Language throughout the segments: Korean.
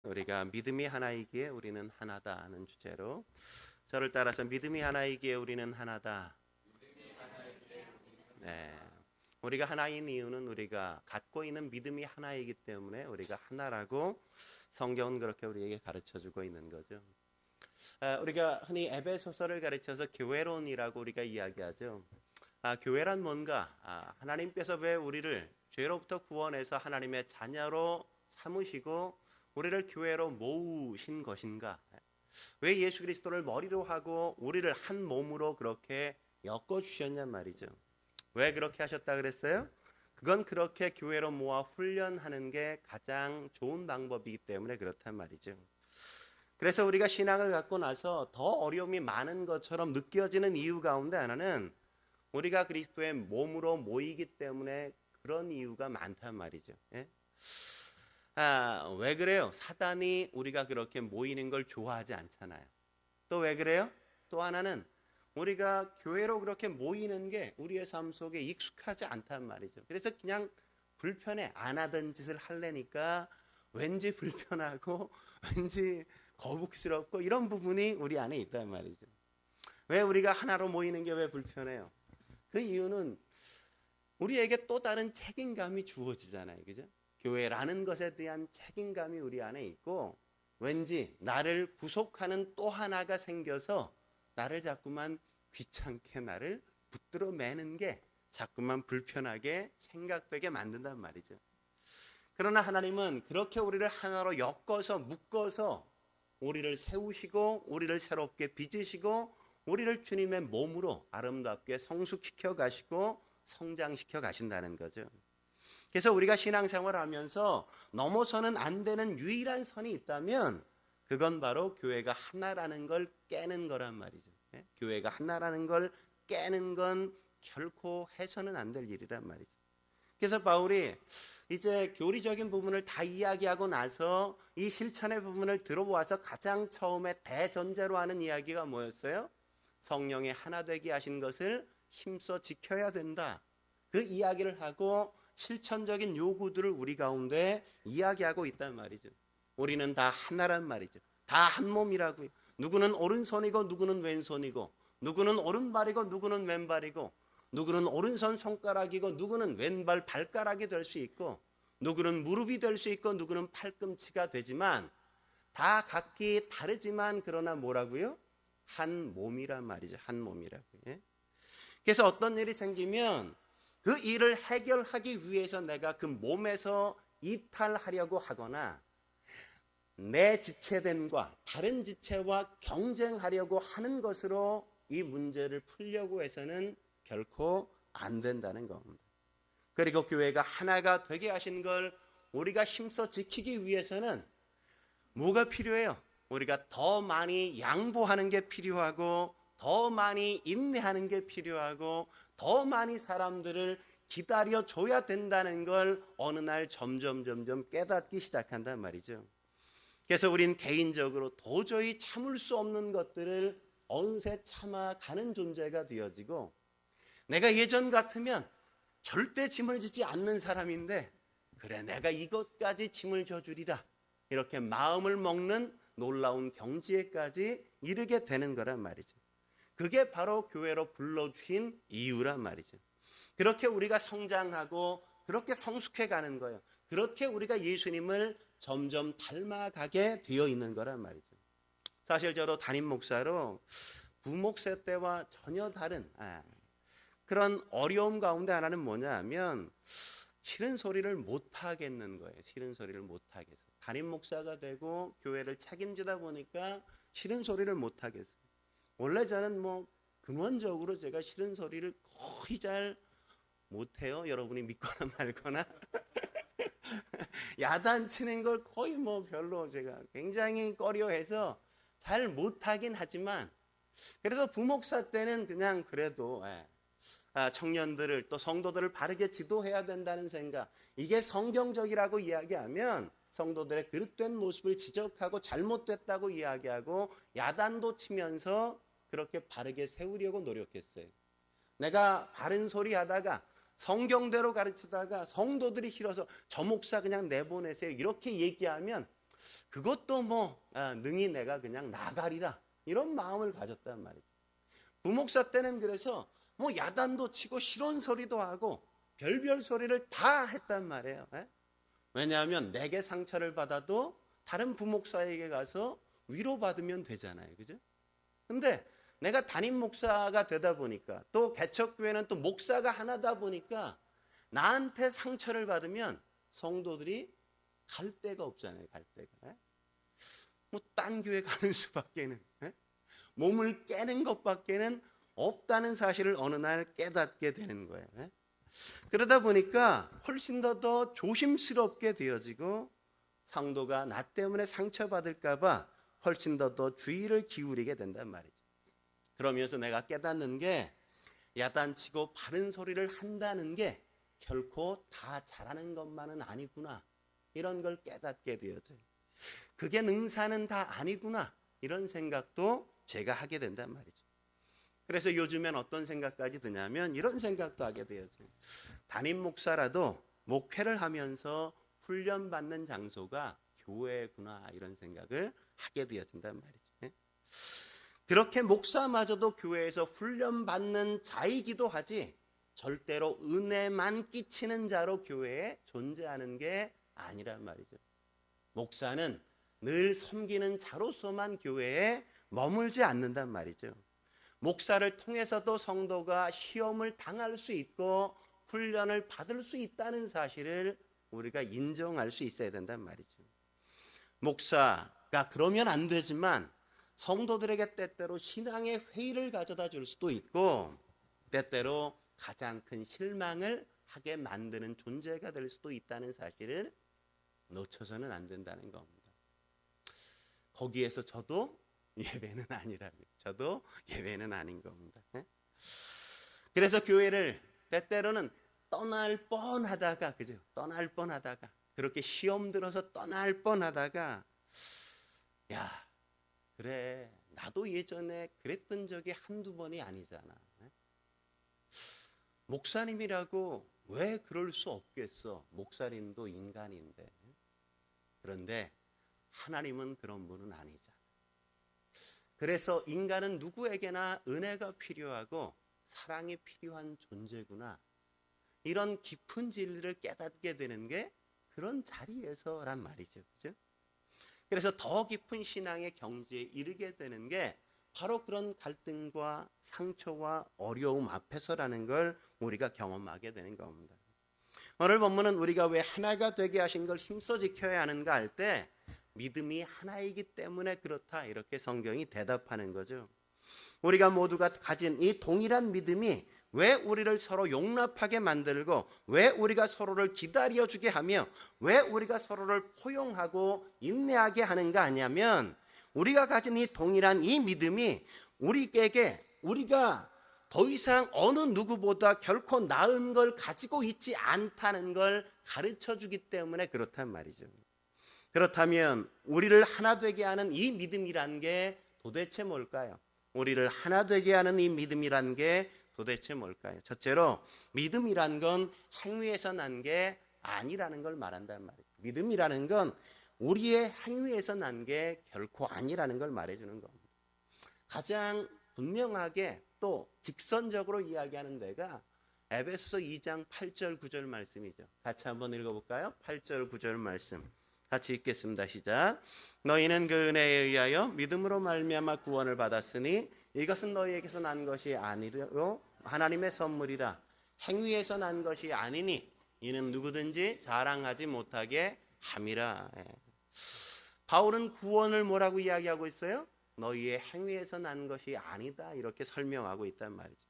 우리가 믿음이 하나이기에 우리는 하나다 하는 주제로 저를 따라서 믿음이 하나이기에 우리는 하나다. 네. 우리가 하나인 이유는 우리가 갖고 있는 믿음이 하나이기 때문에 우리가 하나라고 성경은 그렇게 우리에게 가르쳐주고 있는 거죠. 우리가 흔히 에베소서를 가르쳐서 교회론이라고 우리가 이야기하죠. 교회란 뭔가? 하나님께서 왜 우리를 죄로부터 구원해서 하나님의 자녀로 삼으시고 우리를 교회로 모으신 것인가? 왜 예수 그리스도를 머리로 하고 우리를 한 몸으로 그렇게 엮어주셨냔 말이죠. 왜 그렇게 하셨다 그랬어요? 그건 그렇게 교회로 모아 훈련하는 게 가장 좋은 방법이기 때문에 그렇단 말이죠. 그래서 우리가 신앙을 갖고 나서 더 어려움이 많은 것처럼 느껴지는 이유 가운데 하나는 우리가 그리스도의 몸으로 모이기 때문에 그런 이유가 많단 말이죠. 예? 왜 그래요? 사단이 우리가 그렇게 모이는 걸 좋아하지 않잖아요. 또 왜 그래요? 또 하나는 우리가 교회로 그렇게 모이는 게 우리의 삶 속에 익숙하지 않단 말이죠. 그래서 그냥 불편해. 안 하던 짓을 하려니까 왠지 불편하고 왠지 거북스럽고 이런 부분이 우리 안에 있단 말이죠. 왜 우리가 하나로 모이는 게 왜 불편해요? 그 이유는 우리에게 또 다른 책임감이 주어지잖아요. 그죠? 교회라는 것에 대한 책임감이 우리 안에 있고 왠지 나를 구속하는 또 하나가 생겨서 나를 자꾸만 귀찮게 나를 붙들어 매는 게 자꾸만 불편하게 생각되게 만든단 말이죠. 그러나 하나님은 그렇게 우리를 하나로 엮어서 묶어서 우리를 세우시고 우리를 새롭게 빚으시고 우리를 주님의 몸으로 아름답게 성숙시켜 가시고 성장시켜 가신다는 거죠. 그래서 우리가 신앙생활을 하면서 넘어서는 안 되는 유일한 선이 있다면 그건 바로 교회가 하나라는 걸 깨는 거란 말이죠. 교회가 하나라는 걸 깨는 건 결코 해서는 안 될 일이란 말이죠. 그래서 바울이 이제 교리적인 부분을 다 이야기하고 나서 이 실천의 부분을 들어보아서 가장 처음에 대전제로 하는 이야기가 뭐였어요? 성령의 하나 되게 하신 것을 힘써 지켜야 된다. 그 이야기를 하고 실천적인 요구들을 우리 가운데 이야기하고 있단 말이죠. 우리는 다 하나란 말이죠. 다 한 몸이라고요. 누구는 오른손이고 누구는 왼손이고 누구는 오른발이고 누구는 왼발이고 누구는 오른손 손가락이고 누구는 왼발 발가락이 될 수 있고 누구는 무릎이 될 수 있고 누구는 팔꿈치가 되지만 다 각기 다르지만 그러나 뭐라고요? 한 몸이란 말이죠. 한 몸이라고요. 그래서 어떤 일이 생기면 그 일을 해결하기 위해서 내가 그 몸에서 이탈하려고 하거나 내 지체됨과 다른 지체와 경쟁하려고 하는 것으로 이 문제를 풀려고 해서는 결코 안 된다는 겁니다. 그리고 교회가 하나가 되게 하신 걸 우리가 힘써 지키기 위해서는 뭐가 필요해요? 우리가 더 많이 양보하는 게 필요하고 더 많이 인내하는 게 필요하고 더 많이 사람들을 기다려줘야 된다는 걸 어느 날 점점 깨닫기 시작한단 말이죠. 그래서 우린 개인적으로 도저히 참을 수 없는 것들을 어느새 참아가는 존재가 되어지고 내가 예전 같으면 절대 짐을 지지 않는 사람인데 그래 내가 이것까지 짐을 져주리라 이렇게 마음을 먹는 놀라운 경지에까지 이르게 되는 거란 말이죠. 그게 바로 교회로 불러주신 이유란 말이죠. 그렇게 우리가 성장하고 그렇게 성숙해 가는 거예요. 그렇게 우리가 예수님을 점점 닮아가게 되어 있는 거란 말이죠. 사실 저도 담임 목사로 부목세 때와 전혀 다른 그런 어려움 가운데 하나는 뭐냐 하면 싫은 소리를 못 하겠는 거예요. 싫은 소리를 못 하겠어. 담임 목사가 되고 교회를 책임지다 보니까 싫은 소리를 못 하겠어요. 원래 저는 근원적으로 제가 싫은 소리를 거의 잘 못해요. 여러분이 믿거나 말거나. 야단치는 걸 거의 별로 제가 굉장히 꺼려해서 잘 못하긴 하지만 그래서 부목사 때는 그냥 그래도 청년들을 또 성도들을 바르게 지도해야 된다는 생각, 이게 성경적이라고 이야기하면 성도들의 그릇된 모습을 지적하고 잘못됐다고 이야기하고 야단도 치면서 그렇게 바르게 세우려고 노력했어요. 내가 바른 소리 하다가 성경대로 가르치다가 성도들이 싫어서 저 목사 그냥 내보내세요 이렇게 얘기하면 그것도 능히 내가 그냥 나가리라 이런 마음을 가졌단 말이죠. 부목사 때는 그래서 야단도 치고 실언소리도 하고 별별 소리를 다 했단 말이에요. 왜냐하면 내게 상처를 받아도 다른 부목사에게 가서 위로받으면 되잖아요. 그죠? 근데 내가 담임 목사가 되다 보니까 또 개척교회는 또 목사가 하나다 보니까 나한테 상처를 받으면 성도들이 갈 데가 없잖아요. 갈 데가. 딴 교회 가는 수밖에는 몸을 깨는 것밖에는 없다는 사실을 어느 날 깨닫게 되는 거예요. 그러다 보니까 훨씬 더 조심스럽게 되어지고 성도가 나 때문에 상처받을까 봐 훨씬 더 주의를 기울이게 된단 말이죠. 그러면서 내가 깨닫는 게 야단치고 바른 소리를 한다는 게 결코 다 잘하는 것만은 아니구나. 이런 걸 깨닫게 되어져요. 그게 능사는 다 아니구나. 이런 생각도 제가 하게 된단 말이죠. 그래서 요즘엔 어떤 생각까지 드냐면 이런 생각도 하게 되어져요. 담임 목사라도 목회를 하면서 훈련받는 장소가 교회구나. 이런 생각을 하게 되어진단 말이죠. 그렇게 목사마저도 교회에서 훈련받는 자이기도 하지 절대로 은혜만 끼치는 자로 교회에 존재하는 게 아니란 말이죠. 목사는 늘 섬기는 자로서만 교회에 머물지 않는단 말이죠. 목사를 통해서도 성도가 시험을 당할 수 있고 훈련을 받을 수 있다는 사실을 우리가 인정할 수 있어야 된단 말이죠. 목사가 그러면 안 되지만 성도들에게 때때로 신앙의 회의를 가져다 줄 수도 있고 때때로 가장 큰 실망을 하게 만드는 존재가 될 수도 있다는 사실을 놓쳐서는 안 된다는 겁니다. 거기에서 저도 예외는 아니라고요. 저도 예외는 아닌 겁니다. 그래서 교회를 때때로는 떠날 뻔하다가 그죠? 떠날 뻔하다가 그렇게 시험 들어서 떠날 뻔하다가 야 그래 나도 예전에 그랬던 적이 한두 번이 아니잖아. 목사님이라고 왜 그럴 수 없겠어? 목사님도 인간인데. 그런데 하나님은 그런 분은 아니잖아. 그래서 인간은 누구에게나 은혜가 필요하고 사랑이 필요한 존재구나. 이런 깊은 진리를 깨닫게 되는 게 그런 자리에서란 말이죠. 그죠? 그래서 더 깊은 신앙의 경지에 이르게 되는 게 바로 그런 갈등과 상처와 어려움 앞에서라는 걸 우리가 경험하게 되는 겁니다. 오늘 본문은 우리가 왜 하나가 되게 하신 걸 힘써 지켜야 하는가 할 때 믿음이 하나이기 때문에 그렇다 이렇게 성경이 대답하는 거죠. 우리가 모두가 가진 이 동일한 믿음이 왜 우리를 서로 용납하게 만들고 왜 우리가 서로를 기다려주게 하며 왜 우리가 서로를 포용하고 인내하게 하는가 하냐면 우리가 가진 이 동일한 이 믿음이 우리에게 우리가 더 이상 어느 누구보다 결코 나은 걸 가지고 있지 않다는 걸 가르쳐주기 때문에 그렇단 말이죠. 그렇다면 우리를 하나 되게 하는 이 믿음이란 게 도대체 뭘까요? 우리를 하나 되게 하는 이 믿음이란 게 도대체 뭘까요? 첫째로 믿음이란 건 행위에서 난 게 아니라는 걸 말한단 말이에요. 믿음이라는 건 우리의 행위에서 난 게 결코 아니라는 걸 말해주는 겁니다. 가장 분명하게 또 직선적으로 이야기하는 데가 에베소서 2장 8절 9절 말씀이죠. 같이 한번 읽어볼까요? 8절 9절 말씀 같이 읽겠습니다. 시작. 너희는 그 은혜에 의하여 믿음으로 말미암아 구원을 받았으니 이것은 너희에게서 난 것이 아니로 하나님의 선물이라. 행위에서 난 것이 아니니 이는 누구든지 자랑하지 못하게 함이라. 바울은 구원을 뭐라고 이야기하고 있어요? 너희의 행위에서 난 것이 아니다 이렇게 설명하고 있단 말이죠.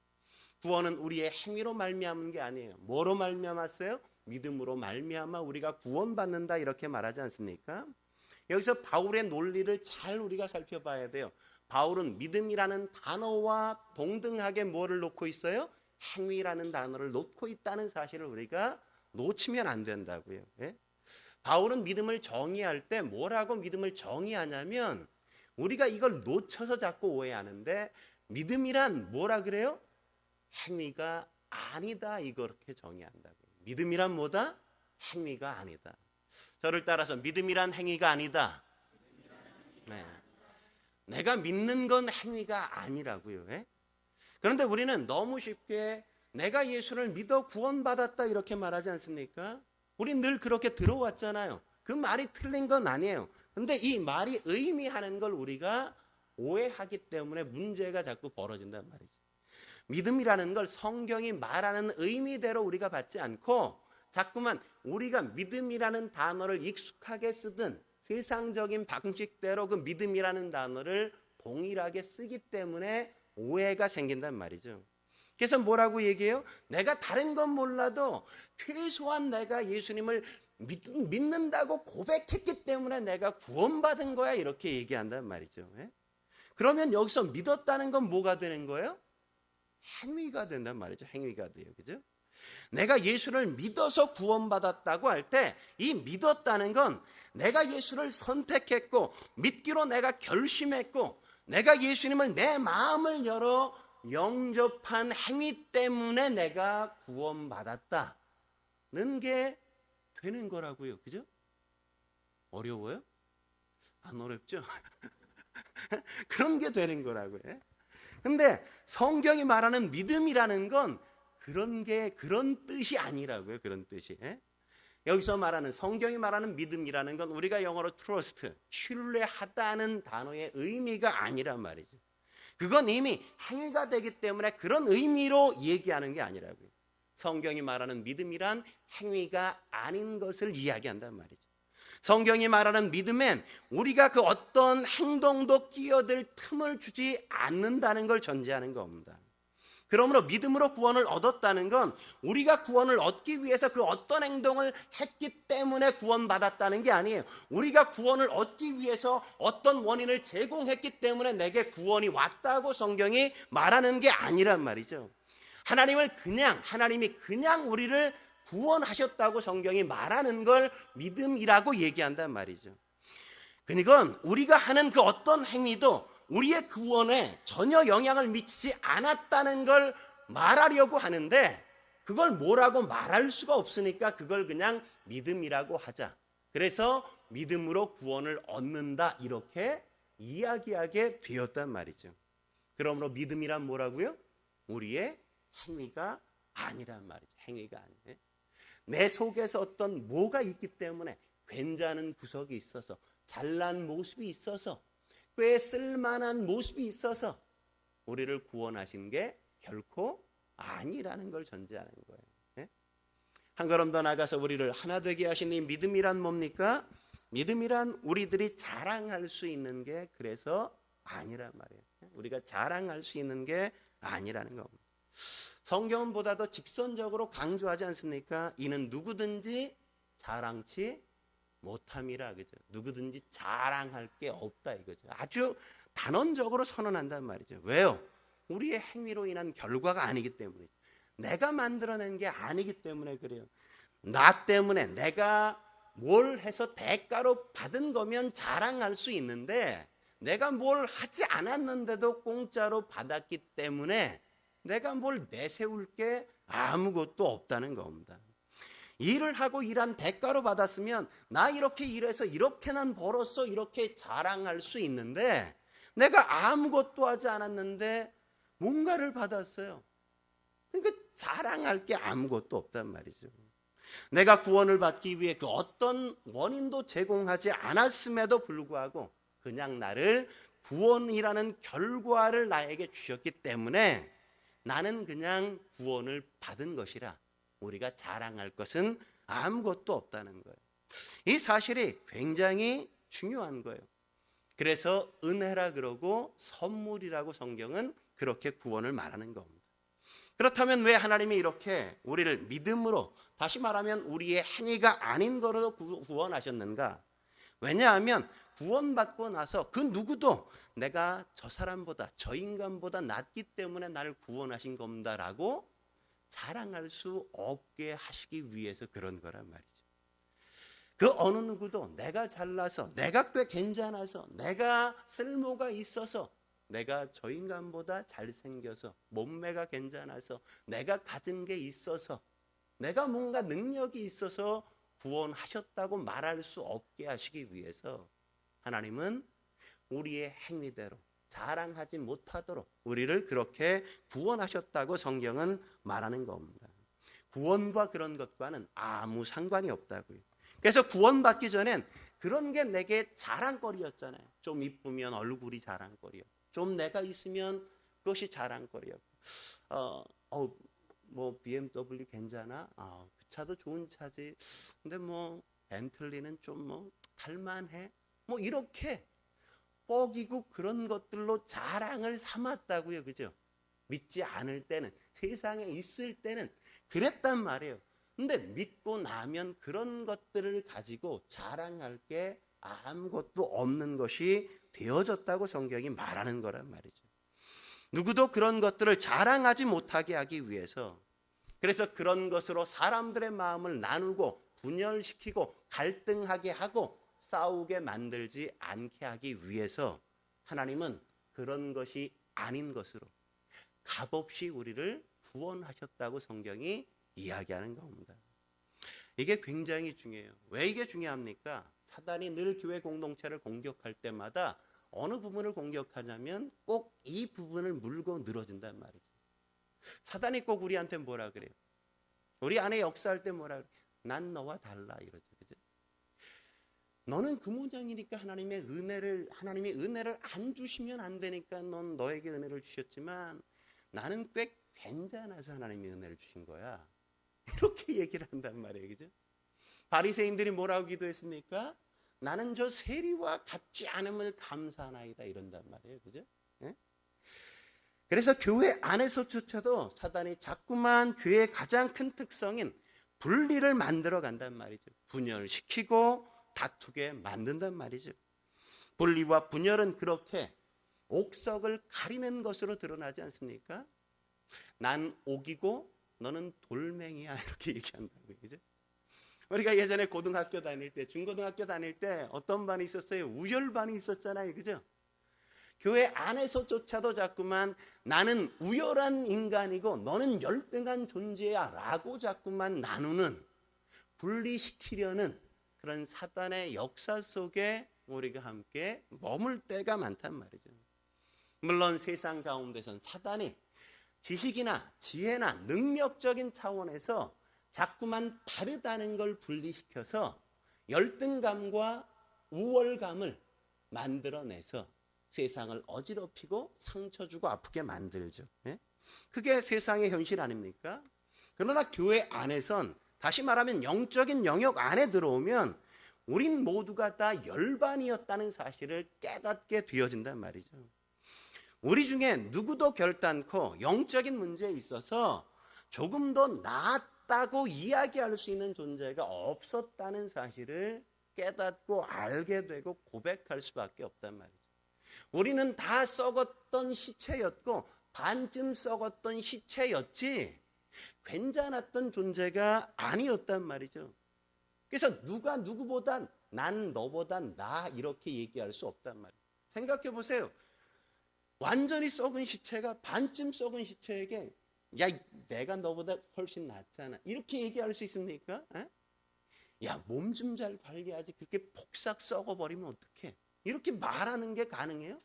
구원은 우리의 행위로 말미암은 게 아니에요. 뭐로 말미암았어요? 믿음으로 말미암아 우리가 구원받는다 이렇게 말하지 않습니까? 여기서 바울의 논리를 잘 우리가 살펴봐야 돼요. 바울은 믿음이라는 단어와 동등하게 뭐를 놓고 있어요? 행위라는 단어를 놓고 있다는 사실을 우리가 놓치면 안 된다고요. 예? 바울은 믿음을 정의할 때 뭐라고 믿음을 정의하냐면 우리가 이걸 놓쳐서 자꾸 오해하는데 믿음이란 뭐라 그래요? 행위가 아니다 이렇게 정의한다고요. 믿음이란 뭐다? 행위가 아니다. 저를 따라서 믿음이란 행위가 아니다. 네. 내가 믿는 건 행위가 아니라고요. 예? 그런데 우리는 너무 쉽게 내가 예수를 믿어 구원받았다 이렇게 말하지 않습니까? 우리 늘 그렇게 들어왔잖아요. 그 말이 틀린 건 아니에요. 근데 이 말이 의미하는 걸 우리가 오해하기 때문에 문제가 자꾸 벌어진단 말이죠. 믿음이라는 걸 성경이 말하는 의미대로 우리가 받지 않고 자꾸만 우리가 믿음이라는 단어를 익숙하게 쓰든 세상적인 방식대로 그 믿음이라는 단어를 동일하게 쓰기 때문에 오해가 생긴단 말이죠. 그래서 뭐라고 얘기해요? 내가 다른 건 몰라도 최소한 내가 예수님을 믿는다고 고백했기 때문에 내가 구원받은 거야 이렇게 얘기한단 말이죠. 예? 그러면 여기서 믿었다는 건 뭐가 되는 거예요? 행위가 된단 말이죠. 행위가 돼요. 그죠? 내가 예수를 믿어서 구원받았다고 할 때 이 믿었다는 건 내가 예수를 선택했고 믿기로 내가 결심했고 내가 예수님을 내 마음을 열어 영접한 행위 때문에 내가 구원받았다는 게 되는 거라고요. 그죠? 어려워요? 안 어렵죠? 그런 게 되는 거라고요. 근데 성경이 말하는 믿음이라는 건 그런 뜻이 아니라고요. 그런 뜻이. 여기서 말하는 성경이 말하는 믿음이라는 건 우리가 영어로 trust, 신뢰하다는 단어의 의미가 아니란 말이죠. 그건 이미 행위가 되기 때문에 그런 의미로 얘기하는 게 아니라고요. 성경이 말하는 믿음이란 행위가 아닌 것을 이야기한단 말이죠. 성경이 말하는 믿음엔 우리가 그 어떤 행동도 끼어들 틈을 주지 않는다는 걸 전제하는 겁니다. 그러므로 믿음으로 구원을 얻었다는 건 우리가 구원을 얻기 위해서 그 어떤 행동을 했기 때문에 구원받았다는 게 아니에요. 우리가 구원을 얻기 위해서 어떤 원인을 제공했기 때문에 내게 구원이 왔다고 성경이 말하는 게 아니란 말이죠. 하나님이 그냥 우리를 구원하셨다고 성경이 말하는 걸 믿음이라고 얘기한단 말이죠. 그러니까 우리가 하는 그 어떤 행위도 우리의 구원에 전혀 영향을 미치지 않았다는 걸 말하려고 하는데 그걸 뭐라고 말할 수가 없으니까 그걸 그냥 믿음이라고 하자. 그래서 믿음으로 구원을 얻는다 이렇게 이야기하게 되었단 말이죠. 그러므로 믿음이란 뭐라고요? 우리의 행위가 아니란 말이죠. 행위가 아니에요. 내 속에서 어떤 뭐가 있기 때문에 괜찮은 구석이 있어서 잘난 모습이 있어서 꽤 쓸만한 모습이 있어서 우리를 구원하신 게 결코 아니라는 걸 전제하는 거예요. 네? 한 걸음 더 나가서 우리를 하나 되게 하신 이 믿음이란 뭡니까? 믿음이란 우리들이 자랑할 수 있는 게 그래서 아니란 말이에요. 우리가 자랑할 수 있는 게 아니라는 겁니다. 성경은 보다 더 직선적으로 강조하지 않습니까? 이는 누구든지 자랑치 못함이라, 그죠? 누구든지 자랑할 게 없다 이거죠. 아주 단언적으로 선언한단 말이죠. 왜요? 우리의 행위로 인한 결과가 아니기 때문이죠. 내가 만들어낸 게 아니기 때문에 그래요. 나 때문에 내가 뭘 해서 대가로 받은 거면 자랑할 수 있는데 내가 뭘 하지 않았는데도 공짜로 받았기 때문에 내가 뭘 내세울 게 아무것도 없다는 겁니다. 일을 하고 일한 대가로 받았으면 나 이렇게 일해서 이렇게는 벌었어 이렇게 자랑할 수 있는데 내가 아무것도 하지 않았는데 뭔가를 받았어요. 그러니까 자랑할 게 아무것도 없단 말이죠. 내가 구원을 받기 위해 그 어떤 원인도 제공하지 않았음에도 불구하고 그냥 나를 구원이라는 결과를 나에게 주셨기 때문에 나는 그냥 구원을 받은 것이라 우리가 자랑할 것은 아무것도 없다는 거예요. 이 사실이 굉장히 중요한 거예요. 그래서 은혜라 그러고 선물이라고 성경은 그렇게 구원을 말하는 겁니다. 그렇다면 왜 하나님이 이렇게 우리를 믿음으로, 다시 말하면 우리의 행위가 아닌 거로 구원하셨는가? 왜냐하면 구원받고 나서 그 누구도 내가 저 사람보다 저 인간보다 낫기 때문에 나를 구원하신 겁니다라고 자랑할 수 없게 하시기 위해서 그런 거란 말이죠. 그 어느 누구도 내가 잘나서, 내가 꽤 괜찮아서, 내가 쓸모가 있어서, 내가 저 인간보다 잘생겨서, 몸매가 괜찮아서, 내가 가진 게 있어서, 내가 뭔가 능력이 있어서 구원하셨다고 말할 수 없게 하시기 위해서 하나님은 우리의 행위대로 자랑하지 못하도록 우리를 그렇게 구원하셨다고 성경은 말하는 겁니다. 구원과 그런 것과는 아무 상관이 없다고요. 그래서 구원받기 전엔 그런 게 내게 자랑거리였잖아요. 좀 이쁘면 얼굴이 자랑거리였고, 좀 내가 있으면 그것이 자랑거리였고, 뭐 BMW 괜찮아? 그 차도 좋은 차지. 근데 뭐 벤틀리는 좀 뭐 탈만해. 뭐 이렇게 뻐기고 그런 것들로 자랑을 삼았다고요, 그죠? 믿지 않을 때는, 세상에 있을 때는 그랬단 말이에요. 근데 믿고 나면 그런 것들을 가지고 자랑할 게 아무것도 없는 것이 되어졌다고 성경이 말하는 거란 말이죠. 누구도 그런 것들을 자랑하지 못하게 하기 위해서, 그래서 그런 것으로 사람들의 마음을 나누고 분열시키고 갈등하게 하고 싸우게 만들지 않게 하기 위해서 하나님은 그런 것이 아닌 것으로 값없이 우리를 구원하셨다고 성경이 이야기하는 겁니다. 이게 굉장히 중요해요. 왜 이게 중요합니까? 사단이 늘 교회 공동체를 공격할 때마다 어느 부분을 공격하냐면 꼭 이 부분을 물고 늘어진단 말이죠. 사단이 꼭 우리한테 뭐라 그래요? 우리 안에 역사할 때 뭐라 그래요? 난 너와 달라 이러죠. 그죠? 너는 그 모양이니까 하나님이 은혜를 안 주시면 안 되니까 넌 너에게 은혜를 주셨지만 나는 꽤 괜찮아서 하나님이 은혜를 주신 거야. 이렇게 얘기를 한단 말이에요. 그죠? 바리새인들이 뭐라고 기도했습니까? 나는 저 세리와 같지 않음을 감사하나이다 이런단 말이에요. 그죠? 예? 그래서 교회 안에서조차도 사단이 자꾸만 죄의 가장 큰 특성인 분리를 만들어 간단 말이죠. 분열시키고 다투게 만든단 말이죠. 분리와 분열은 그렇게 옥석을 가리는 것으로 드러나지 않습니까? 난 옥이고 너는 돌멩이야 이렇게 얘기한다고요. 그죠? 우리가 예전에 고등학교 다닐 때, 중고등학교 다닐 때 어떤 반이 있었어요? 우열반이 있었잖아요. 그죠? 교회 안에서조차도 자꾸만 나는 우열한 인간이고 너는 열등한 존재야 라고 자꾸만 나누는, 분리시키려는 그런 사단의 역사 속에 우리가 함께 머물 때가 많단 말이죠. 물론 세상 가운데선 사단이 지식이나 지혜나 능력적인 차원에서 자꾸만 다르다는 걸 분리시켜서 열등감과 우월감을 만들어내서 세상을 어지럽히고 상처 주고 아프게 만들죠. 그게 세상의 현실 아닙니까? 그러나 교회 안에선, 다시 말하면 영적인 영역 안에 들어오면 우린 모두가 다 열반이었다는 사실을 깨닫게 되어진단 말이죠. 우리 중에 누구도 결단코 영적인 문제에 있어서 조금 더 나았다고 이야기할 수 있는 존재가 없었다는 사실을 깨닫고 알게 되고 고백할 수밖에 없단 말이죠. 우리는 다 썩었던 시체였고 반쯤 썩었던 시체였지 괜찮았던 존재가 아니었단 말이죠. 그래서 누가 누구보다 난 너보다 나 이렇게 얘기할 수 없단 말이에요. 생각해 보세요. 완전히 썩은 시체가 반쯤 썩은 시체에게 야 내가 너보다 훨씬 낫잖아 이렇게 얘기할 수 있습니까? 야 몸 좀 잘 관리하지 그렇게 폭삭 썩어버리면 어떡해? 이렇게 말하는 게 가능해요?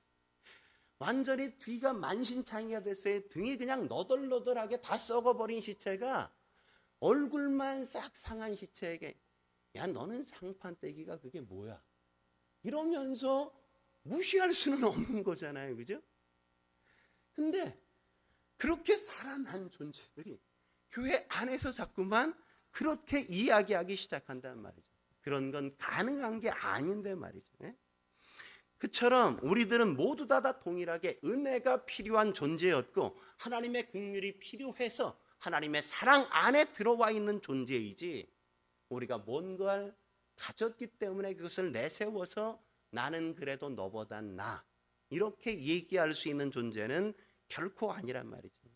완전히 뒤가 만신창이가 됐어요. 등이 그냥 너덜너덜하게 다 썩어버린 시체가 얼굴만 싹 상한 시체에게 야 너는 상판떼기가 그게 뭐야? 이러면서 무시할 수는 없는 거잖아요. 그죠? 근데 그렇게 살아난 존재들이 교회 안에서 자꾸만 그렇게 이야기하기 시작한단 말이죠. 그런 건 가능한 게 아닌데 말이죠. 그처럼 우리들은 모두 다 동일하게 은혜가 필요한 존재였고 하나님의 긍휼이 필요해서 하나님의 사랑 안에 들어와 있는 존재이지 우리가 뭔가를 가졌기 때문에 그것을 내세워서 나는 그래도 너보단 나 이렇게 얘기할 수 있는 존재는 결코 아니란 말이죠.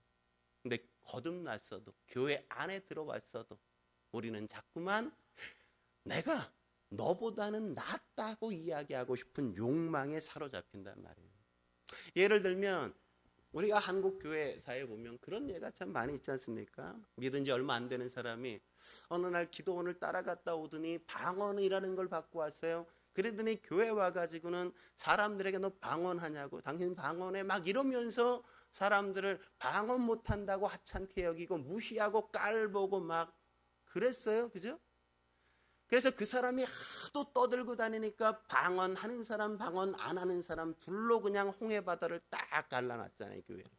근데 거듭났어도 교회 안에 들어왔어도 우리는 자꾸만 내가 너보다는 낫다고 이야기하고 싶은 욕망에 사로잡힌단 말이에요. 예를 들면 우리가 한국 교회사에 보면 그런 예가 참 많이 있지 않습니까? 믿은 지 얼마 안 되는 사람이 어느 날 기도원을 따라갔다 오더니 방언이라는 걸 받고 왔어요. 그러더니 교회 와가지고는 사람들에게 너 방언하냐고, 당신 방언해, 막 이러면서 사람들을 방언 못한다고 하찮게 여기고 무시하고 깔보고 막 그랬어요. 그죠? 그래서 그 사람이 하도 떠들고 다니니까 방언하는 사람, 방언 안 하는 사람 둘로 그냥 홍해바다를 딱 갈라놨잖아요. 교회를.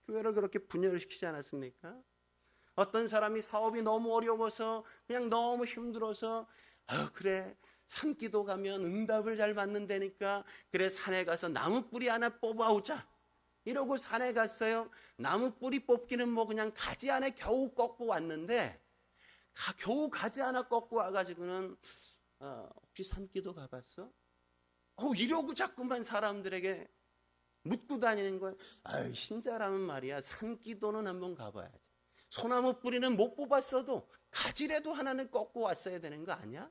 교회를 그렇게 분열시키지 않았습니까? 어떤 사람이 사업이 너무 어려워서 그냥 너무 힘들어서 그래 산기도 가면 응답을 잘 받는다니까 그래 산에 가서 나무 뿌리 하나 뽑아오자 이러고 산에 갔어요. 나무 뿌리 뽑기는 뭐 그냥 가지 하나 겨우 꺾고 왔는데 겨우 가지 하나 꺾고 와가지고는 혹시 산기도 가봤어? 이러고 자꾸만 사람들에게 묻고 다니는 거예요. 신자라면 말이야 산기도는 한번 가봐야지. 소나무 뿌리는 못 뽑았어도 가지라도 하나는 꺾고 왔어야 되는 거 아니야?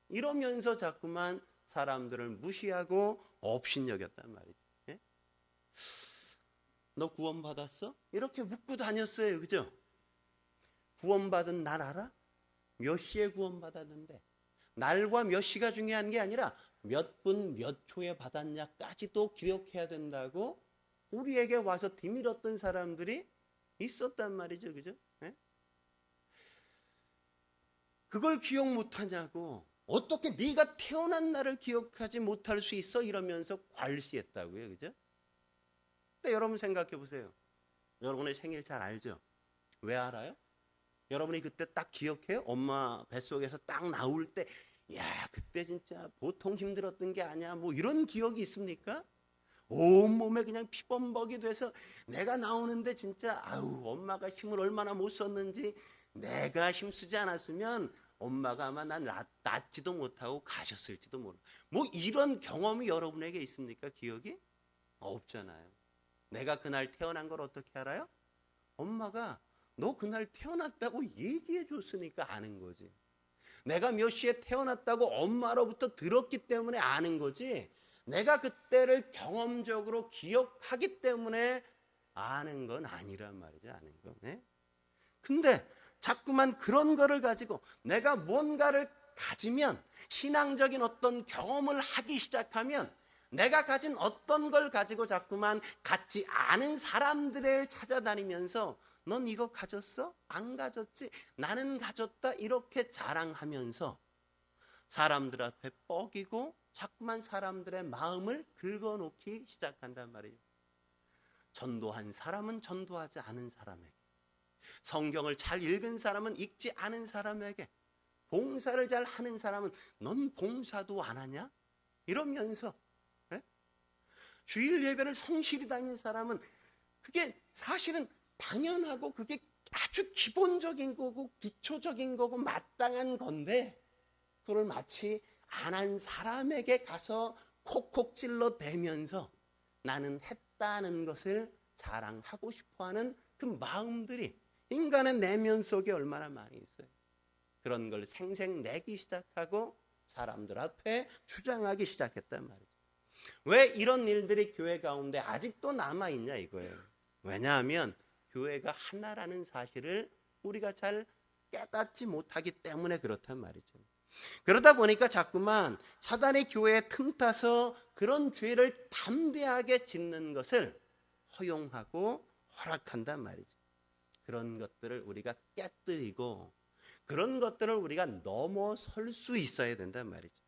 이러면서 자꾸만 사람들을 무시하고 업신여겼단 말이지. 예? 너 구원받았어? 이렇게 묻고 다녔어요. 그죠? 구원받은 날 알아? 몇 시에 구원받았는데 날과 몇 시가 중요한 게 아니라 몇 분 몇 초에 받았냐까지도 기억해야 된다고 우리에게 와서 디밀었던 사람들이 있었단 말이죠. 그죠? 네? 그걸 기억 못하냐고. 어떻게 네가 태어난 날을 기억하지 못할 수 있어? 이러면서 괄시했다고요. 그죠? 근데 여러분 생각해 보세요. 여러분의 생일 잘 알죠? 왜 알아요? 여러분이 그때 딱 기억해요? 엄마 뱃속에서 딱 나올 때 야 그때 진짜 보통 힘들었던 게 아니야 뭐 이런 기억이 있습니까? 온몸에 그냥 피범벅이 돼서 내가 나오는데 진짜 엄마가 힘을 얼마나 못 썼는지 내가 힘쓰지 않았으면 엄마가 아마 난 낫지도 못하고 가셨을지도 몰라. 뭐 이런 경험이 여러분에게 있습니까? 기억이? 없잖아요. 내가 그날 태어난 걸 어떻게 알아요? 엄마가 너 그날 태어났다고 얘기해 줬으니까 아는 거지. 내가 몇 시에 태어났다고 엄마로부터 들었기 때문에 아는 거지. 내가 그때를 경험적으로 기억하기 때문에 아는 건 아니란 말이죠. 아는 건. 네? 근데 자꾸만 그런 거를 가지고 내가 뭔가를 가지면 신앙적인 어떤 경험을 하기 시작하면 내가 가진 어떤 걸 가지고 자꾸만 갖지 않은 사람들을 찾아다니면서 넌 이거 가졌어? 안 가졌지? 나는 가졌다 이렇게 자랑하면서 사람들 앞에 뻐기고 자꾸만 사람들의 마음을 긁어놓기 시작한단 말이에요. 전도한 사람은 전도하지 않은 사람에게, 성경을 잘 읽은 사람은 읽지 않은 사람에게, 봉사를 잘 하는 사람은 넌 봉사도 안 하냐? 이러면서 주일 예배를 성실히 다닌 사람은 그게 사실은 당연하고 그게 아주 기본적인 거고 기초적인 거고 마땅한 건데 그걸 마치 안 한 사람에게 가서 콕콕 찔러 대면서 나는 했다는 것을 자랑하고 싶어하는 그 마음들이 인간의 내면 속에 얼마나 많이 있어요. 그런 걸 생색내기 시작하고 사람들 앞에 주장하기 시작했단 말이죠. 왜 이런 일들이 교회 가운데 아직도 남아있냐 이거예요. 왜냐하면 교회가 하나라는 사실을 우리가 잘 깨닫지 못하기 때문에 그렇단 말이죠. 그러다 보니까 자꾸만 사단의 교회에 틈타서 그런 죄를 담대하게 짓는 것을 허용하고 허락한단 말이죠. 그런 것들을 우리가 깨뜨리고 그런 것들을 우리가 넘어설 수 있어야 된단 말이죠.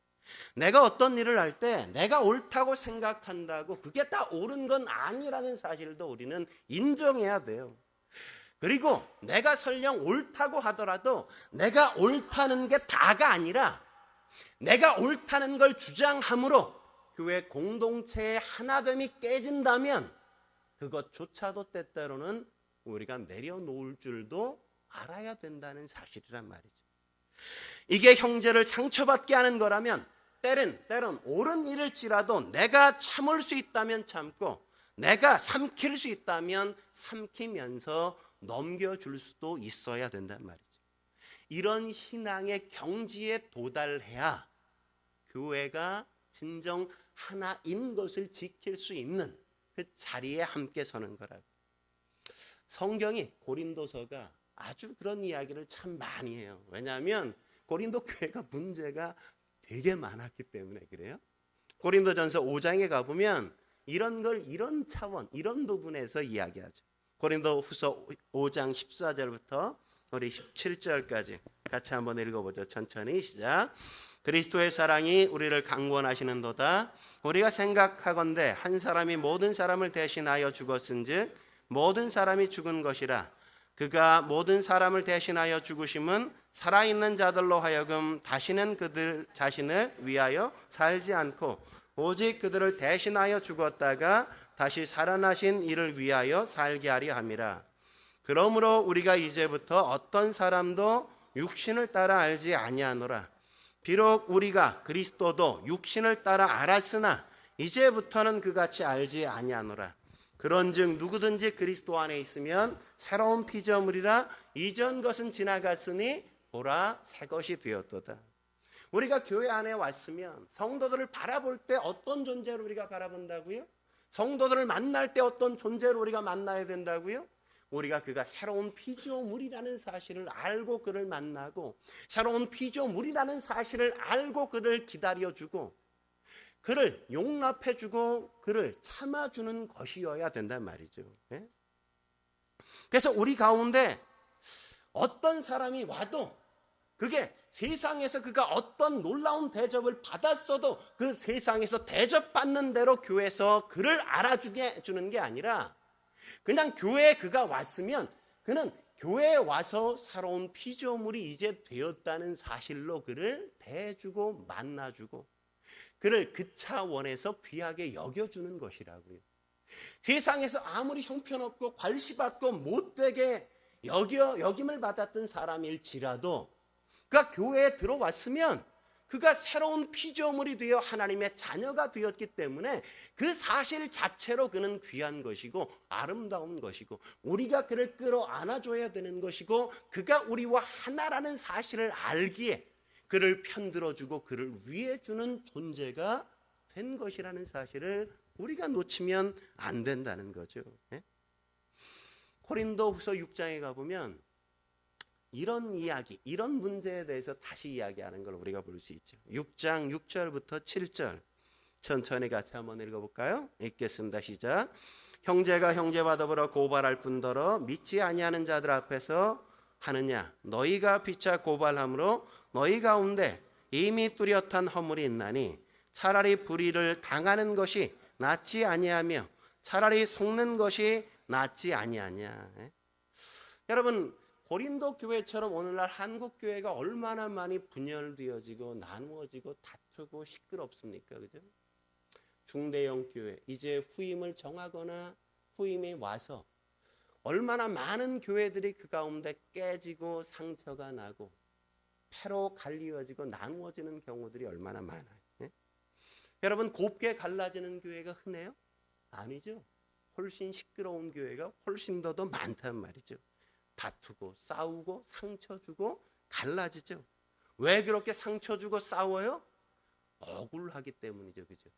내가 어떤 일을 할 때 내가 옳다고 생각한다고 그게 다 옳은 건 아니라는 사실도 우리는 인정해야 돼요. 그리고 내가 설령 옳다고 하더라도 내가 옳다는 게 다가 아니라 내가 옳다는 걸 주장함으로 교회 공동체의 하나됨이 깨진다면 그것조차도 때때로는 우리가 내려놓을 줄도 알아야 된다는 사실이란 말이죠. 이게 형제를 상처받게 하는 거라면 때론 옳은 일일지라도 내가 참을 수 있다면 참고 내가 삼킬 수 있다면 삼키면서 넘겨줄 수도 있어야 된단 말이죠. 이런 신앙의 경지에 도달해야 교회가 진정 하나인 것을 지킬 수 있는 그 자리에 함께 서는 거라고. 성경이 고린도서가 아주 그런 이야기를 참 많이 해요. 왜냐하면 고린도 교회가 문제가 되게 많았기 때문에 그래요. 고린도전서 5장에 가보면 이런 걸 이런 차원, 이런 부분에서 이야기하죠. 고린도후서 5장 14절부터 우리 17절까지 같이 한번 읽어보죠. 천천히 시작. 그리스도의 사랑이 우리를 강권하시는도다. 우리가 생각하건대 한 사람이 모든 사람을 대신하여 죽었은즉 모든 사람이 죽은 것이라. 그가 모든 사람을 대신하여 죽으심은 살아있는 자들로 하여금 다시는 그들 자신을 위하여 살지 않고 오직 그들을 대신하여 죽었다가 다시 살아나신 이를 위하여 살게 하려 함이라. 그러므로 우리가 이제부터 어떤 사람도 육신을 따라 알지 아니하노라. 비록 우리가 그리스도도 육신을 따라 알았으나 이제부터는 그같이 알지 아니하노라. 그런즉 누구든지 그리스도 안에 있으면 새로운 피조물이라. 이전 것은 지나갔으니 보라 새 것이 되었도다. 우리가 교회 안에 왔으면 성도들을 바라볼 때 어떤 존재로 우리가 바라본다고요? 성도들을 만날 때 어떤 존재로 우리가 만나야 된다고요? 우리가 그가 새로운 피조물이라는 사실을 알고 그를 만나고 새로운 피조물이라는 사실을 알고 그를 기다려주고 그를 용납해주고 그를 참아주는 것이어야 된단 말이죠. 그래서 우리 가운데 어떤 사람이 와도 그게 세상에서 그가 어떤 놀라운 대접을 받았어도 그 세상에서 대접받는 대로 교회에서 그를 알아주는 게 아니라 그냥 교회에 그가 왔으면 그는 교회에 와서 살아온 피조물이 이제 되었다는 사실로 그를 대해주고 만나주고 그를 그 차원에서 귀하게 여겨주는 것이라고요. 세상에서 아무리 형편없고 괄시받고 못되게 여김을 받았던 사람일지라도 그가 교회에 들어왔으면 그가 새로운 피조물이 되어 하나님의 자녀가 되었기 때문에 그 사실 자체로 그는 귀한 것이고 아름다운 것이고 우리가 그를 끌어안아줘야 되는 것이고 그가 우리와 하나라는 사실을 알기에 그를 편들어주고 그를 위해주는 존재가 된 것이라는 사실을 우리가 놓치면 안 된다는 거죠. 고린도후서 6장에 가보면 이런 이야기, 이런 문제에 대해서 다시 이야기하는 걸 우리가 볼 수 있죠. 6장 6절부터 7절 천천히 같이 한번 읽어볼까요? 읽겠습니다. 시작. 형제가 형제와 더불어 고발할 뿐더러 믿지 아니하는 자들 앞에서 하느냐? 너희가 피차 고발함으로 너희 가운데 이미 뚜렷한 허물이 있나니 차라리 불의를 당하는 것이 낫지 아니하며 차라리 속는 것이 낫지 아니하냐. 여러분 고린도 교회처럼 오늘날 한국 교회가 얼마나 많이 분열되어지고 나누어지고 다투고 시끄럽습니까? 그죠? 중대형 교회 이제 후임을 정하거나 후임이 와서 얼마나 많은 교회들이 그 가운데 깨지고 상처가 나고 패로 갈리어지고 나누어지는 경우들이 얼마나 많아요. 여러분 곱게 갈라지는 교회가 흔해요? 아니죠. 훨씬 시끄러운 교회가 훨씬 더 많단 말이죠. 다투고 싸우고 상처 주고 갈라지죠. 왜 그렇게 상처 주고 싸워요? 억울하기 때문이죠. 그죠?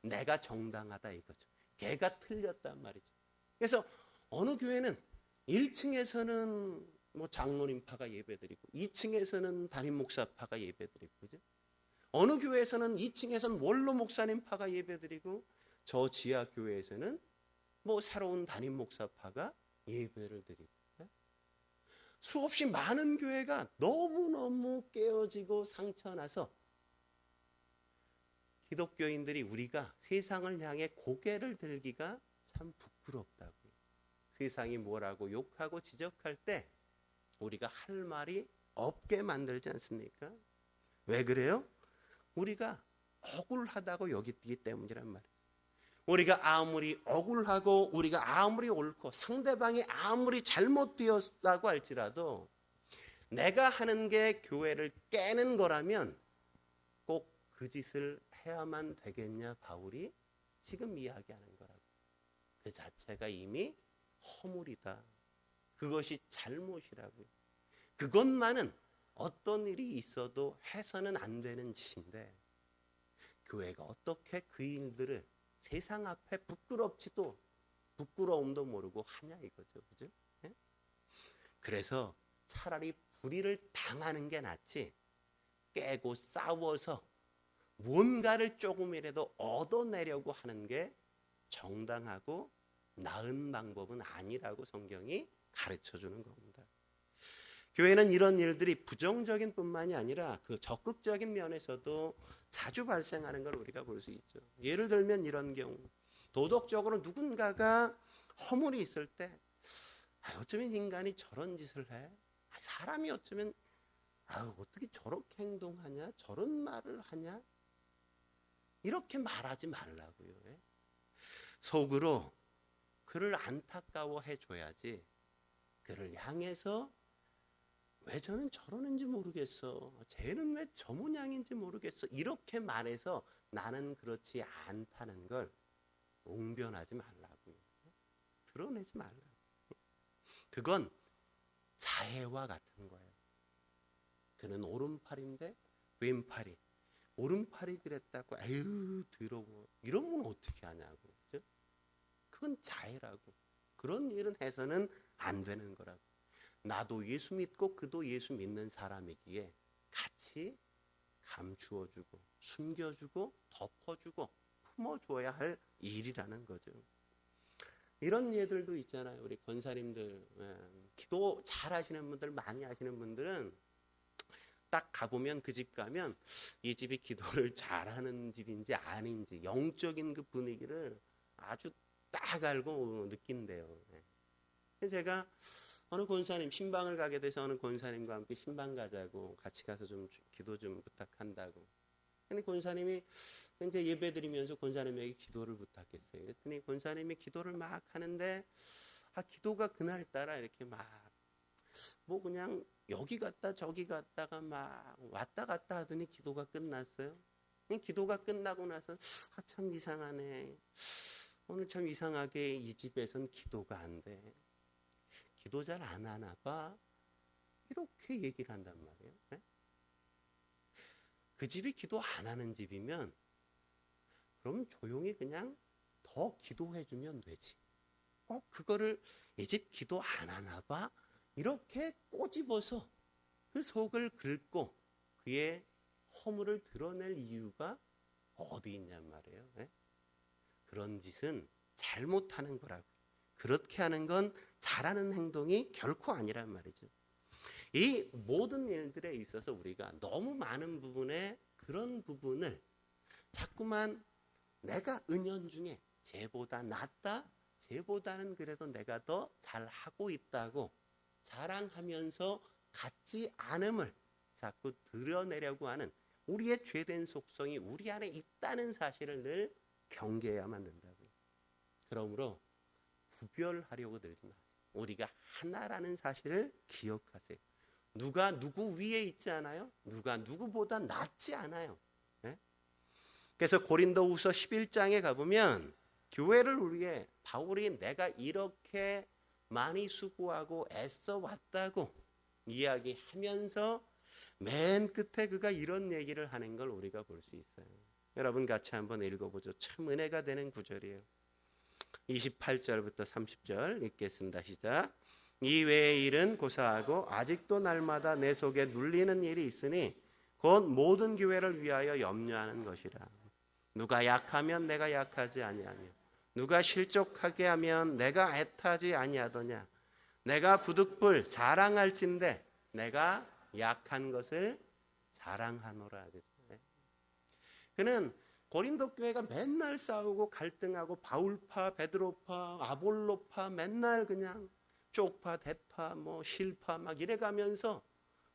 내가 정당하다 이거죠. 걔가 틀렸단 말이죠. 그래서 어느 교회는 1층에서는 뭐 장로님파가 예배드리고 2층에서는 담임 목사파가 예배드리고 그죠? 어느 교회에서는 2층에서는 원로 목사님파가 예배드리고 저 지하 교회에서는 뭐 새로운 담임 목사파가 예배를 드리고 수없이 많은 교회가 너무너무 깨어지고 상처나서 기독교인들이 우리가 세상을 향해 고개를 들기가 참 부끄럽다고요. 세상이 뭐라고 욕하고 지적할 때 우리가 할 말이 없게 만들지 않습니까? 왜 그래요? 우리가 억울하다고 여기기 때문이란 말이에요. 우리가 아무리 억울하고 우리가 아무리 옳고 상대방이 아무리 잘못되었다고 할지라도 내가 하는 게 교회를 깨는 거라면 꼭 그 짓을 해야만 되겠냐 바울이 지금 이야기하는 거라고. 그 자체가 이미 허물이다. 그것이 잘못이라고요. 그것만은 어떤 일이 있어도 해서는 안 되는 짓인데 교회가 어떻게 그 일들을 세상 앞에 부끄럽지도 부끄러움도 모르고 하냐 이거죠. 그죠? 그래서 차라리 불의를 당하는 게 낫지 깨고 싸워서 뭔가를 조금이라도 얻어내려고 하는 게 정당하고 나은 방법은 아니라고 성경이 가르쳐주는 겁니다. 교회는 이런 일들이 부정적인 뿐만이 아니라 그 적극적인 면에서도 자주 발생하는 걸 우리가 볼 수 있죠. 예를 들면 이런 경우, 도덕적으로 누군가가 허물이 있을 때 어쩌면 인간이 저런 짓을 해? 사람이 어쩌면 어떻게 저렇게 행동하냐? 저런 말을 하냐? 이렇게 말하지 말라고요. 속으로 그를 안타까워해 줘야지, 그를 향해서 왜 저는 저러는지 모르겠어, 쟤는 왜 저 모양인지 모르겠어, 이렇게 말해서 나는 그렇지 않다는 걸 웅변하지 말라고요. 드러내지 말라고. 그건 자해와 같은 거예요. 그는 오른팔인데 왼팔이, 오른팔이 그랬다고 아유 더러워, 이러면 어떻게 하냐고. 그죠? 그건 자해라고. 그런 일은 해서는 안 되는 거라고. 나도 예수 믿고 그도 예수 믿는 사람이기에 같이 감추어주고 숨겨주고 덮어주고 품어줘야 할 일이라는 거죠. 이런 예들도 있잖아요. 우리 권사님들, 기도 잘 하시는 분들, 많이 하시는 분들은 딱 가보면, 그 집 가면 이 집이 기도를 잘하는 집인지 아닌지 영적인 그 분위기를 아주 딱 알고 느낀대요. 제가 어느 권사님, 신방을 가게 돼서 어느 권사님과 함께 신방 가자고, 같이 가서 좀 기도 좀 부탁한다고. 근데 권사님이 이제 예배 드리면서 권사님에게 기도를 부탁했어요. 그랬더니 권사님이 기도를 막 하는데, 기도가 그날따라 이렇게 막 뭐 그냥 여기 갔다 저기 갔다가 막 왔다 갔다 하더니 기도가 끝났어요. 기도가 끝나고 나서 참 이상하네, 오늘 참 이상하게 이 집에선 기도가 안 돼, 기도 잘 안 하나 봐, 이렇게 얘기를 한단 말이에요. 그 집이 기도 안 하는 집이면 그럼 조용히 그냥 더 기도해 주면 되지, 꼭 그거를 이 집 기도 안 하나 봐 이렇게 꼬집어서 그 속을 긁고 그의 허물을 드러낼 이유가 어디 있냔 말이에요. 그런 짓은 잘못하는 거라고. 그렇게 하는 건 잘하는 행동이 결코 아니란 말이죠. 이 모든 일들에 있어서 우리가 너무 많은 부분에 그런 부분을 자꾸만 내가 은연중에 쟤보다 낫다, 쟤보다는 그래도 내가 더 잘하고 있다고 자랑하면서 갖지 않음을 자꾸 드러내려고 하는 우리의 죄된 속성이 우리 안에 있다는 사실을 늘 경계해야만 된다고요. 그러므로 구별하려고 들지 마세요. 우리가 하나라는 사실을 기억하세요. 누가 누구 위에 있지 않아요? 누가 누구보다 낫지 않아요. 그래서 고린도후서 11장에 가보면 교회를 위해 바울이 내가 이렇게 많이 수고하고 애써 왔다고 이야기하면서 맨 끝에 그가 이런 얘기를 하는 걸 우리가 볼 수 있어요. 여러분 같이 한번 읽어보죠. 참 은혜가 되는 구절이에요. 28절부터 30절 읽겠습니다. 시작. 이 외의 일은 고사하고 아직도 날마다 내 속에 눌리는 일이 있으니 곧 모든 교회를 위하여 염려하는 것이라. 누가 약하면 내가 약하지 아니하며 누가 실족하게 하면 내가 애타지 아니하더냐. 내가 부득불 자랑할진대 내가 약한 것을 자랑하노라. 그는 고린도 교회가 맨날 싸우고 갈등하고 바울파, 베드로파, 아볼로파 맨날 그냥 쪽파, 대파, 뭐 실파 막 이래가면서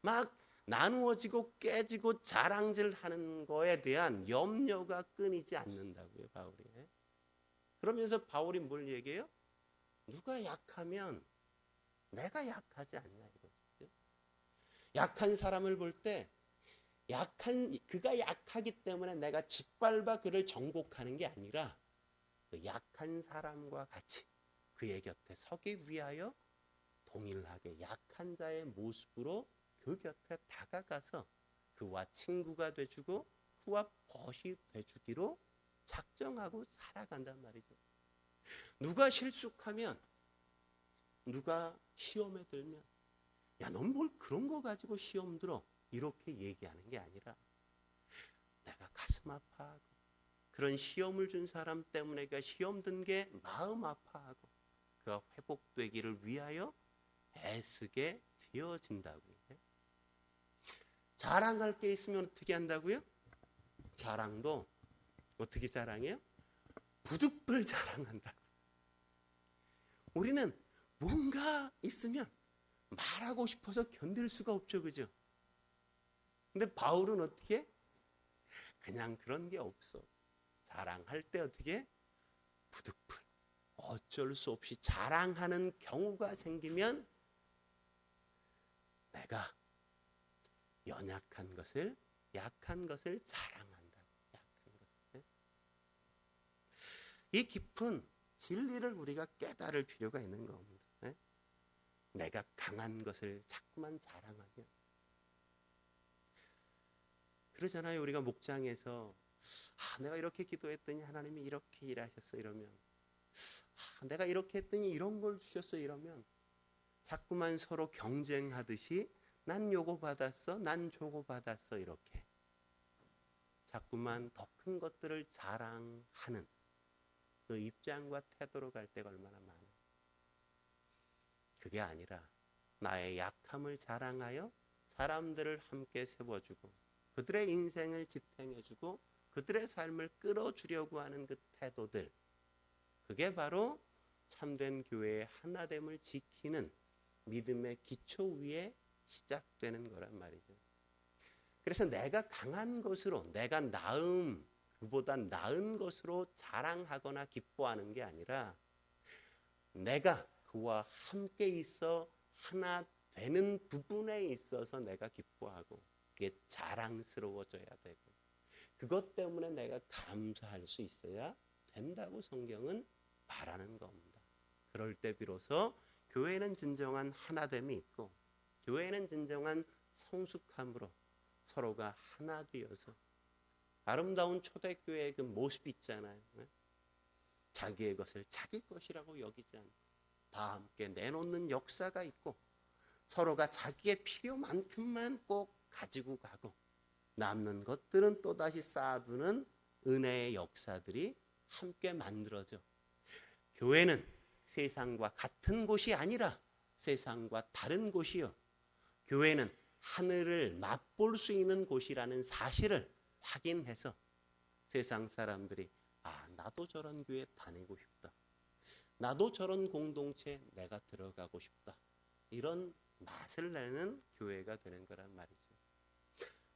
막 나누어지고 깨지고 자랑질하는 거에 대한 염려가 끊이지 않는다고요, 바울이. 그러면서 바울이 뭘 얘기해요? 누가 약하면 내가 약하지 않냐 이거죠. 약한 사람을 볼 때 그가 약하기 때문에 내가 짓밟아 그를 정복하는 게 아니라 그 약한 사람과 같이 그의 곁에 서기 위하여 동일하게 약한 자의 모습으로 그 곁에 다가가서 그와 친구가 돼주고 그와 벗이 돼주기로 작정하고 살아간단 말이죠. 누가 실숙하면, 누가 시험에 들면 야, 넌 뭘 그런 거 가지고 시험 들어, 이렇게 얘기하는 게 아니라 내가 가슴 아파하고 그런 시험을 준 사람 때문에 그 시험 든 게 마음 아파하고 그가 회복되기를 위하여 애쓰게 되어진다고요. 자랑할 게 있으면 어떻게 한다고요? 자랑도 어떻게 자랑해요? 부득불 자랑한다고. 우리는 뭔가 있으면 말하고 싶어서 견딜 수가 없죠, 그죠? 근데 바울은 어떻게? 그냥 그런 게 없어. 자랑할 때 어떻게? 부득불. 어쩔 수 없이 자랑하는 경우가 생기면 내가 연약한 것을, 약한 것을 자랑한다. 약한 것을. 이 깊은 진리를 우리가 깨달을 필요가 있는 겁니다. 내가 강한 것을 자꾸만 자랑하면 그러잖아요. 우리가 목장에서 내가 이렇게 기도했더니 하나님이 이렇게 일하셨어 이러면 내가 이렇게 했더니 이런 걸 주셨어 이러면 자꾸만 서로 경쟁하듯이 난 요거 받았어 난 저거 받았어 이렇게 자꾸만 더 큰 것들을 자랑하는 그 입장과 태도로 갈 때가 얼마나 많아요. 그게 아니라 나의 약함을 자랑하여 사람들을 함께 세워주고 그들의 인생을 지탱해주고 그들의 삶을 끌어주려고 하는 그 태도들, 그게 바로 참된 교회의 하나됨을 지키는 믿음의 기초 위에 시작되는 거란 말이죠. 그래서 내가 강한 것으로, 내가 그보다 나은 것으로 자랑하거나 기뻐하는 게 아니라 내가 그와 함께 있어 하나 되는 부분에 있어서 내가 기뻐하고 그게 자랑스러워져야 되고 그것 때문에 내가 감사할 수 있어야 된다고 성경은 말하는 겁니다. 그럴 때 비로소 교회는 진정한 하나됨이 있고 교회는 진정한 성숙함으로 서로가 하나 되어서 아름다운 초대교회의 그 모습이 있잖아요. 자기의 것을 자기 것이라고 여기지 않고 다 함께 내놓는 역사가 있고 서로가 자기의 필요만큼만 꼭 가지고 가고 남는 것들은 또다시 쌓아두는 은혜의 역사들이 함께 만들어져. 교회는 세상과 같은 곳이 아니라 세상과 다른 곳이요. 교회는 하늘을 맛볼 수 있는 곳이라는 사실을 확인해서 세상 사람들이 나도 저런 교회 다니고 싶다. 나도 저런 공동체에 내가 들어가고 싶다. 이런 맛을 내는 교회가 되는 거란 말이죠.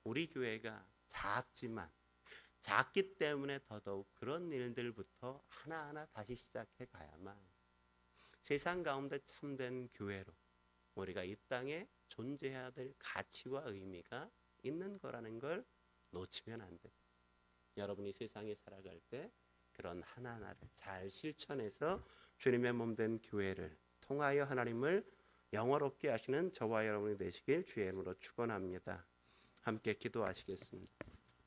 우리 교회가 작지만 작기 때문에 더더욱 그런 일들부터 하나하나 다시 시작해 가야만 세상 가운데 참된 교회로 우리가 이 땅에 존재해야 될 가치와 의미가 있는 거라는 걸 놓치면 안 돼. 여러분이 세상에 살아갈 때 그런 하나하나를 잘 실천해서 주님의 몸된 교회를 통하여 하나님을 영화롭게 하시는 저와 여러분이 되시길 주의 이름으로 축원합니다. 함께 기도하시겠습니다.